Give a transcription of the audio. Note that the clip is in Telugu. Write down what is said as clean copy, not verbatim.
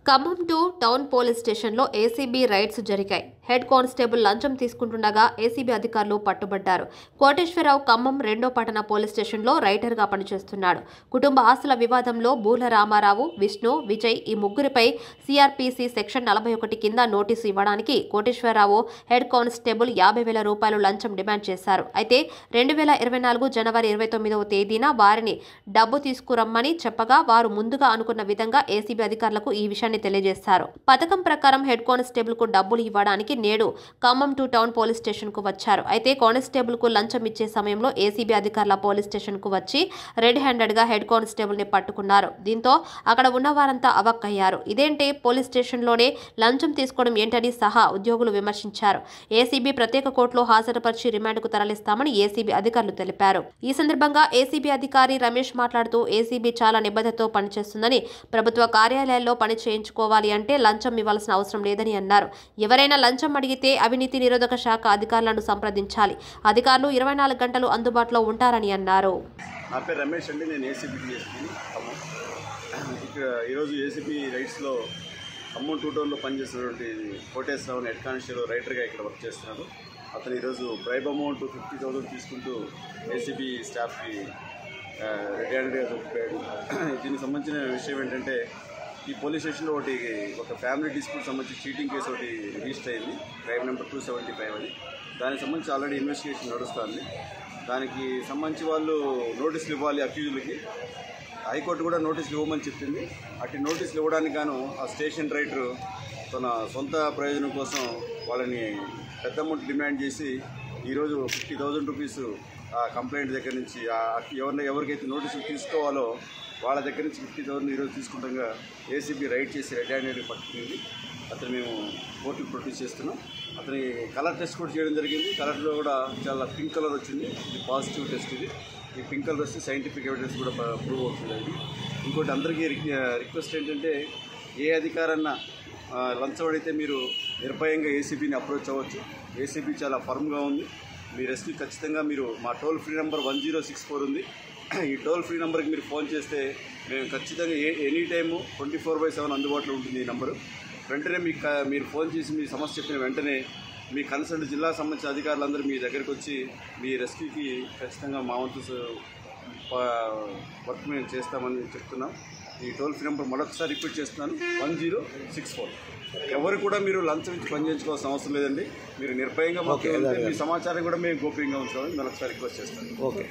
ఖమ్మం టు టౌన్ పోలీస్ స్టేషన్లో ఏసీబీ రైడ్స్ జరిగాయి. హెడ్ కానిస్టేబుల్ లంచం తీసుకుంటుండగా ఏసీబీ అధికారులు పట్టుబడ్డారు. కోటేశ్వరరావు ఖమ్మం 2వ పట్టణ పోలీస్ స్టేషన్లో రైటర్గా పనిచేస్తున్నాడు. కుటుంబ ఆస్తుల వివాదంలో బూల రామారావు, విష్ణు, విజయ్ ఈ ముగ్గురిపై సిఆర్పిసి సెక్షన్ 41 కింద నోటీసు ఇవ్వడానికి కోటేశ్వరరావు హెడ్ కానిస్టేబుల్ 50,000 రూపాయలు లంచం డిమాండ్ చేశారు. అయితే 2024 జనవరి 29వ తేదీన వారిని డబ్బు తీసుకురమ్మని చెప్పగా వారు ముందుగా అనుకున్న విధంగా ఏసీబీ అధికారులకు ఈ విషయాన్ని తెలియజేశారు. పథకం ప్రకారం హెడ్ కానిస్టేబుల్ కు డబ్బులు ఇవ్వడానికి నేడు Khammam to town police station కు వచ్చారు. అయితే కానిస్టేబుల్ కు లంచం ఇచ్చే సమయంలో ఏసీబీ అధికారుల పోలీస్ స్టేషన్ కు వచ్చి రెడ్ హ్యాండెడ్ గా హెడ్ కానిస్టేబుల్ ని పట్టుకున్నారు. దీంతో అక్కడ ఉన్న వారంతా అవాక్కయ్యారు. ఇదేంటి పోలీస్ స్టేషన్ లోనే లంచం తీసుకోవడం ఏంటని సహా ఉద్యోగులు విమర్శించారు. ఏసీబీ ప్రత్యేక కోర్టులో హాజరుపరిచి రిమాండ్ కు తరలిస్తామని ఏసీబీ అధికారులు తెలిపారు. ఈ సందర్భంగా ఏసీబీ అధికారి రమేష్ మాట్లాడుతూ ఏసీబీ చాలా నిబద్ధతతో పనిచేస్తుందని, ప్రభుత్వ కార్యాలయాల్లో పని చేయించుకోవాలి అంటే లంచం ఇవ్వాల్సిన అవసరం లేదని అన్నారు. ఎవరైనా లంచం అడిగితే అవినీతి నిరోధక శాఖ అధికారులను సంప్రదించాలి. అధికారులు 24 గంటలు అందుబాటులో ఉంటారని అన్నారు. నా పేరు రమేష్ అండి, నేను ఏసీబీ ఇక్కడ ఈరోజు ఏసీబీ రైట్స్లో ఖమ్మం 2 టౌన్లో పనిచేస్తున్నటువంటి కోటేశ్వరరావు హెడ్ కానిస్టేబుల్ రైటర్గా ఇక్కడ వర్క్ చేస్తున్నాడు. అతను ఈరోజు బ్రైబ్ అమౌంట్ 50,000 తీసుకుంటూ ఏసీబీ స్టాఫ్కి రెడ్ హ్యాండెడ్గా దొరికిపోయాడు. దీనికి సంబంధించిన విషయం ఏంటంటే, ఈ పోలీస్ స్టేషన్లో ఒక ఫ్యామిలీ డిస్ప్యూట్ సంబంధించి చీటింగ్ కేసు ఒకటి రిజిస్టర్ అయింది, క్రైమ్ నెంబర్ 275 అది. దానికి సంబంధించి ఆల్రెడీ ఇన్వెస్టిగేషన్ నడుస్తుంది. దానికి సంబంధించి వాళ్ళు నోటీసులు ఇవ్వాలి అక్యూజులకి. హైకోర్టు కూడా నోటీసులు ఇవ్వమని చెప్పింది. అటు నోటీసులు ఇవ్వడానికి గాను ఆ స్టేషన్ రైటర్ తన సొంత ప్రయోజనం కోసం వాళ్ళని పెద్ద అమౌంట్ డిమాండ్ చేసి ఈరోజు 50,000 రూపీస్ ఆ కంప్లైంట్ దగ్గర నుంచి ఎవరికైతే నోటీసులు తీసుకోవాలో వాళ్ళ దగ్గర నుంచి 50,000 ఈరోజు తీసుకుంటాగా ఏసీబీ రైడ్ చేసి రెడ్ హ్యాండెడ్గా పట్టుకుంది. అతను మేము కోర్టుకు ప్రొడ్యూస్ చేస్తున్నాం. అతని కలర్ టెస్ట్ కూడా చేయడం జరిగింది. కలర్లో కూడా చాలా పింక్ కలర్ వచ్చింది. ఇది పాజిటివ్ టెస్ట్. ఈ పింక్ కలర్ వస్తే సైంటిఫిక్ ఎవిడెన్స్ కూడా ప్రూవ్ అవుతుంది. అది ఇంకోటి అందరికీ రిక్వెస్ట్ ఏంటంటే, ఏ అధికారన్నా లంచం అడిగితే మీరు నిర్భయంగా ఏసీబీని అప్రోచ్ అవ్వచ్చు. ఏసీబీ చాలా ఫర్మ్గా ఉంది. మీ రెస్క్యూ ఖచ్చితంగా మీరు మా టోల్ ఫ్రీ నెంబర్ 1064 ఉంది. ఈ టోల్ ఫ్రీ నెంబర్కి మీరు ఫోన్ చేస్తే మేము ఖచ్చితంగా ఎనీ టైము 24/7 అందుబాటులో ఉంటుంది ఈ నెంబరు. వెంటనే మీరు ఫోన్ చేసి మీ సమస్య చెప్పిన వెంటనే మీ కన్సర్న్ జిల్లా సంబంధించిన అధికారులందరూ మీ దగ్గరికి వచ్చి మీ రెస్క్యూకి ఖచ్చితంగా మా వంతు వర్క్ మేము చేస్తామని చెప్తున్నాం. ఈ టోల్ ఫ్రీ నెంబర్ మరొకసారి రిపీట్ చేస్తున్నాను, 1064. ఎవరు కూడా మీరు లంచం ఇచ్చి పని చేయించుకోవాల్సిన అవసరం లేదండి. మీరు నిర్భయంగా మాకు మీ సమాచారం కూడా మేము గోప్యంగా ఉంచుకోవాలని మరొకసారి రిక్వెస్ట్ చేస్తాను. ఓకే.